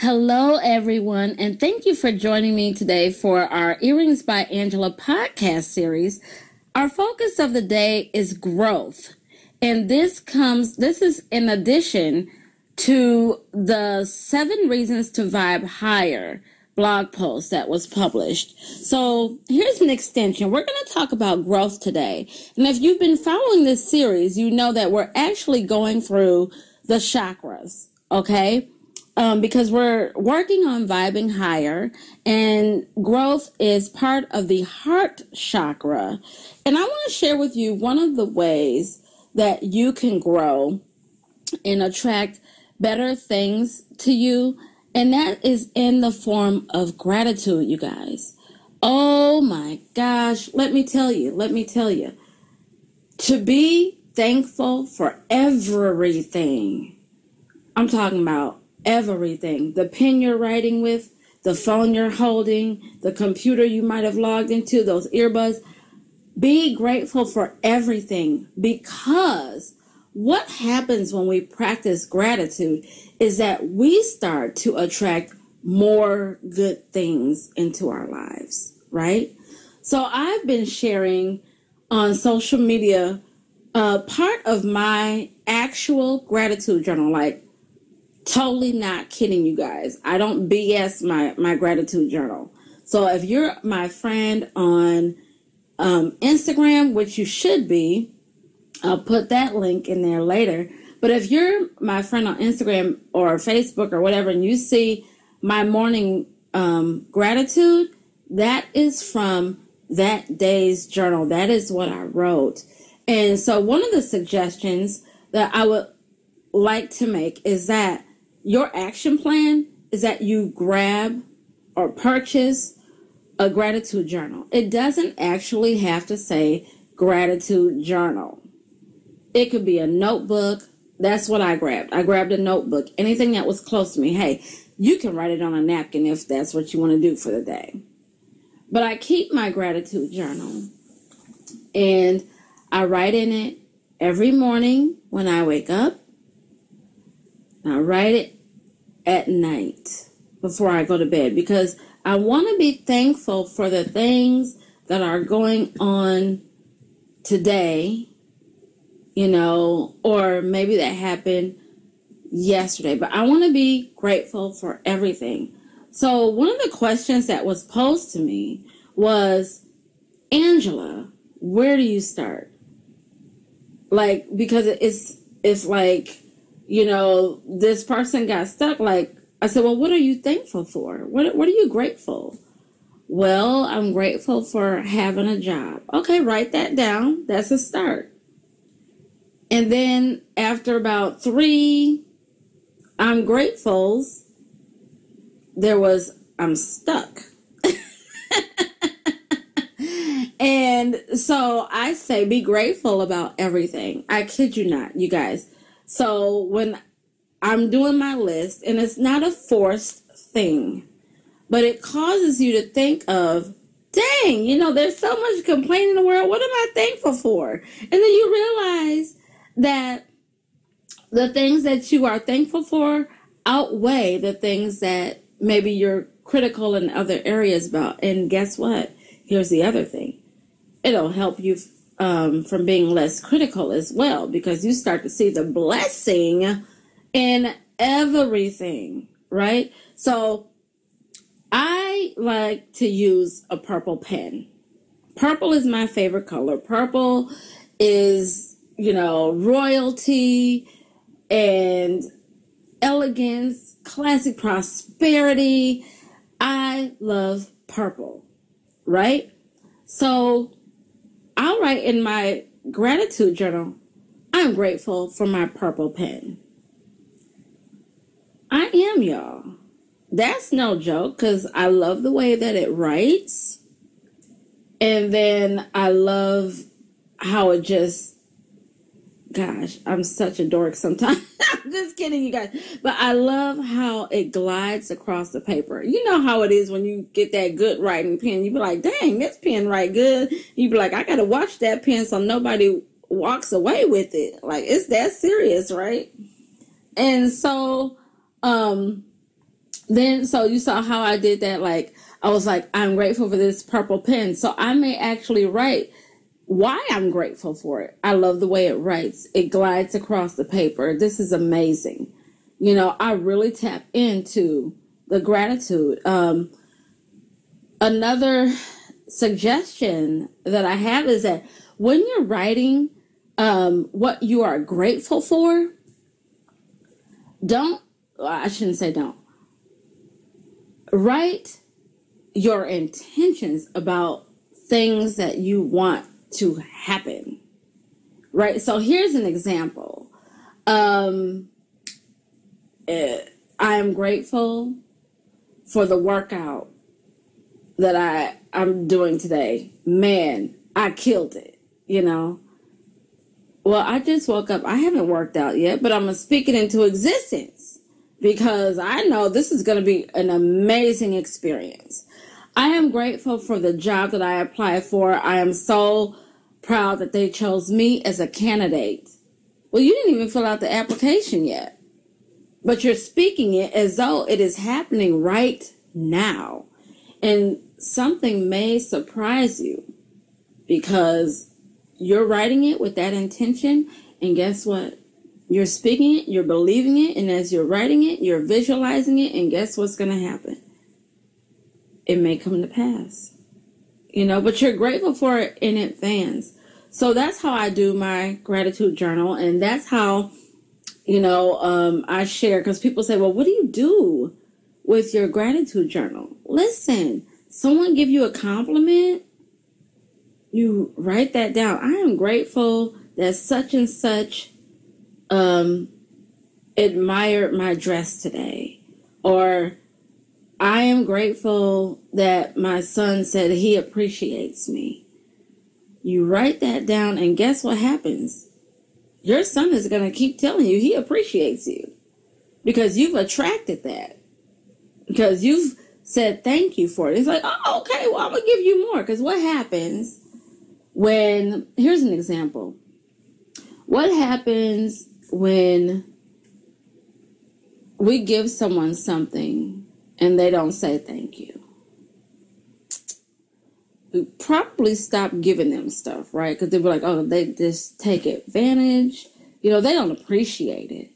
Hello, everyone, and thank you for joining me today for our Earrings by Angela podcast series. Our focus of the day is growth, and this is in addition to the 7 Reasons to Vibe Higher blog post that was published. So here's an extension. We're going to talk about growth today, and if you've been following this series, you know that we're actually going through the chakras, okay? Because we're working on vibing higher, and growth is part of the heart chakra. And I want to share with you one of the ways that you can grow and attract better things to you, and that is in the form of gratitude, you guys. Oh my gosh, let me tell you, to be thankful for everything. I'm talking about everything. The pen you're writing with, the phone you're holding, the computer you might have logged into, those earbuds. Be grateful for everything, because what happens when we practice gratitude is that we start to attract more good things into our lives, right? So I've been sharing on social media part of my actual gratitude journal, like totally not kidding you guys. I don't BS my gratitude journal. So if you're my friend on Instagram, which you should be, I'll put that link in there later. But if you're my friend on Instagram or Facebook or whatever, and you see my morning gratitude, that is from that day's journal. That is what I wrote. And so one of the suggestions that I would like to make is that your action plan is that you grab or purchase a gratitude journal. It doesn't actually have to say gratitude journal. It could be a notebook. That's what I grabbed. I grabbed a notebook. Anything that was close to me. Hey, you can write it on a napkin if that's what you want to do for the day. But I keep my gratitude journal, and I write in it every morning when I wake up. I write it at night before I go to bed, because I want to be thankful for the things that are going on today, or maybe that happened yesterday. But I want to be grateful for everything. So one of the questions that was posed to me was, Angela, where do you start? Because it's like, this person got stuck. I said, well, what are you thankful for? What are you grateful? Well, I'm grateful for having a job. Okay, write that down. That's a start. And then after about 3 I'm gratefuls, I'm stuck. And so I say, be grateful about everything. I kid you not, you guys. So when I'm doing my list, and it's not a forced thing, but it causes you to think of, dang, there's so much complaining in the world. What am I thankful for? And then you realize that the things that you are thankful for outweigh the things that maybe you're critical in other areas about. And guess what? Here's the other thing. It'll help you from being less critical as well, because you start to see the blessing in everything, right? So I like to use a purple pen. Purple is my favorite color. Purple is, royalty and elegance, classic prosperity. I love purple, right? So I'll write in my gratitude journal, I'm grateful for my purple pen. I am, y'all. That's no joke, because I love the way that it writes. And then I love how it just, gosh, I'm such a dork sometimes. I'm just kidding, you guys. But I love how it glides across the paper. You know how it is when you get that good writing pen. You be like, dang, this pen write good. You be like, I got to watch that pen so nobody walks away with it. Like, it's that serious, right? And so then, so you saw how I did that. Like, I was like, I'm grateful for this purple pen. So I may actually write why I'm grateful for it. I love the way it writes. It glides across the paper. This is amazing. You know, I really tap into the gratitude. Another suggestion that I have is that when you're writing what you are grateful for, I shouldn't say don't. Write your intentions about things that you want to happen. Right? So here's an example. I am grateful for the workout that I'm doing today. Man, I killed it, you know. Well, I just woke up. I haven't worked out yet, but I'm going to speak it into existence because I know this is going to be an amazing experience. I am grateful for the job that I applied for. I am so proud that they chose me as a candidate. Well, you didn't even fill out the application yet, but you're speaking it as though it is happening right now. And something may surprise you because you're writing it with that intention. And guess what? You're speaking it, you're believing it. And as you're writing it, you're visualizing it. And guess what's going to happen? It may come to pass, you know, but you're grateful for it in advance. So that's how I do my gratitude journal. And that's how, you know, I share, because people say, well, what do you do with your gratitude journal? Listen, someone give you a compliment, you write that down. I am grateful that such and such admired my dress today. Or I am grateful that my son said he appreciates me. You write that down, and guess what happens? Your son is going to keep telling you he appreciates you because you've attracted that. Because you've said thank you for it. It's like, oh, okay, well, I'm going to give you more. Because what happens when, here's an example. What happens when we give someone something and they don't say thank you? We probably stop giving them stuff, right? Because they were like, oh, they just take advantage. You know, they don't appreciate it.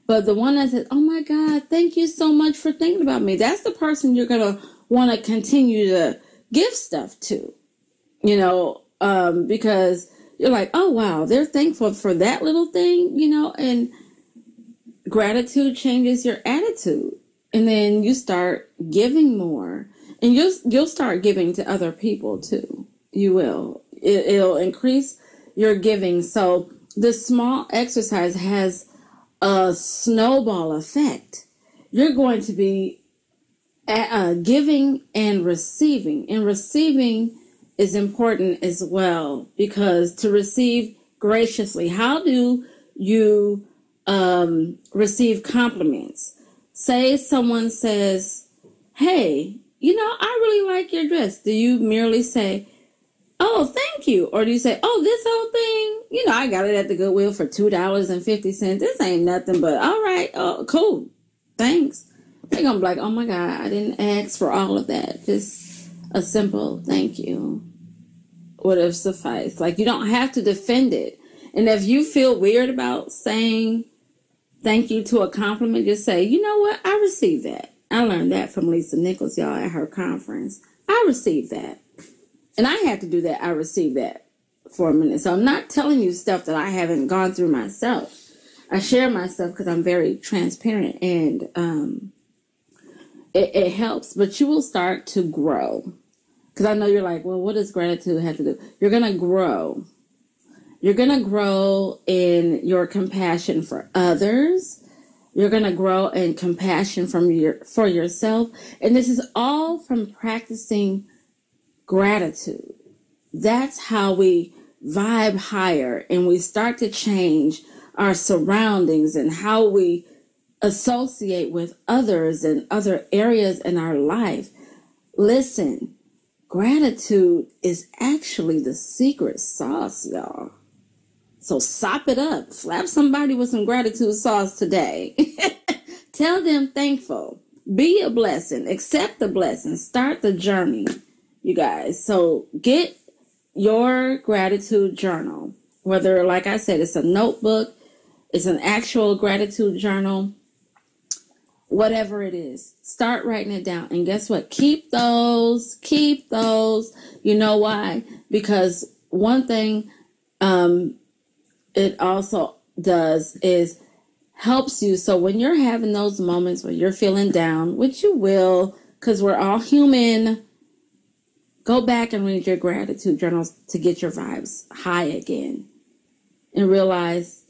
But the one that says, oh my God, thank you so much for thinking about me. That's the person you're going to want to continue to give stuff to, you know, because you're like, oh, wow, they're thankful for that little thing, you know, and gratitude changes your attitude. And then you start giving more, and you'll start giving to other people too. You will. It'll increase your giving. So this small exercise has a snowball effect. You're going to be giving and receiving. And receiving is important as well, because to receive graciously, how do you receive compliments? Say someone says, hey, you know, I really like your dress. Do you merely say, oh, thank you? Or do you say, oh, this whole thing, you know, I got it at the Goodwill for $2.50. This ain't nothing, but all right. Oh, cool. Thanks. They're going to be like, oh my God, I didn't ask for all of that. Just a simple thank you would have sufficed. Like, you don't have to defend it. And if you feel weird about saying thank you to a compliment, just say, you know what? I received that. I learned that from Lisa Nichols, y'all, at her conference. I received that. And I had to do that. I received that for a minute. So I'm not telling you stuff that I haven't gone through myself. I share my stuff because I'm very transparent, and it helps. But you will start to grow. Because I know you're like, well, what does gratitude have to do? You're going to grow. You're going to grow in your compassion for others. You're going to grow in compassion for yourself. And this is all from practicing gratitude. That's how we vibe higher, and we start to change our surroundings and how we associate with others and other areas in our life. Listen, gratitude is actually the secret sauce, y'all. So sop it up. Slap somebody with some gratitude sauce today. Tell them thankful. Be a blessing. Accept the blessing. Start the journey, you guys. So get your gratitude journal. Whether, like I said, it's a notebook, it's an actual gratitude journal, whatever it is. Start writing it down. And guess what? Keep those. You know why? Because one thing it also does is helps you. So when you're having those moments where you're feeling down, which you will, because we're all human, go back and read your gratitude journals to get your vibes high again. And realize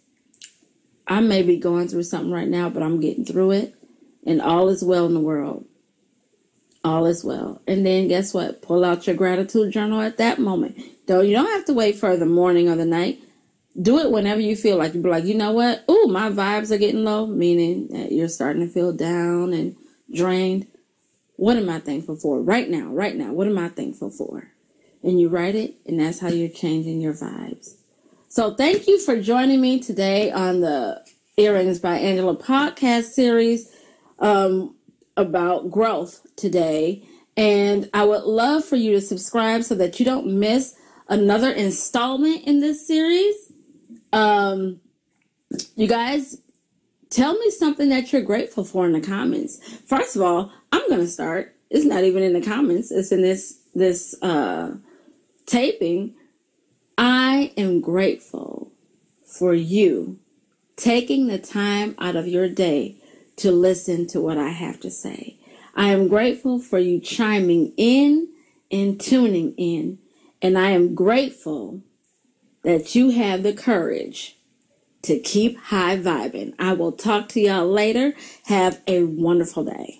I may be going through something right now, but I'm getting through it. And all is well in the world. All is well. And then guess what? Pull out your gratitude journal at that moment. You don't have to wait for the morning or the night. Do it whenever you feel like. You be like, you know what? Ooh, my vibes are getting low, meaning that you're starting to feel down and drained. What am I thankful for right now? What am I thankful for? And you write it, and that's how you're changing your vibes. So thank you for joining me today on the Earrings by Angela podcast series about growth today. And I would love for you to subscribe so that you don't miss another installment in this series. You guys, tell me something that you're grateful for in the comments. First of all, I'm going to start. It's not even in the comments. It's in this taping. I am grateful for you taking the time out of your day to listen to what I have to say. I am grateful for you chiming in and tuning in. And I am grateful that you have the courage to keep high vibing. I will talk to y'all later. Have a wonderful day.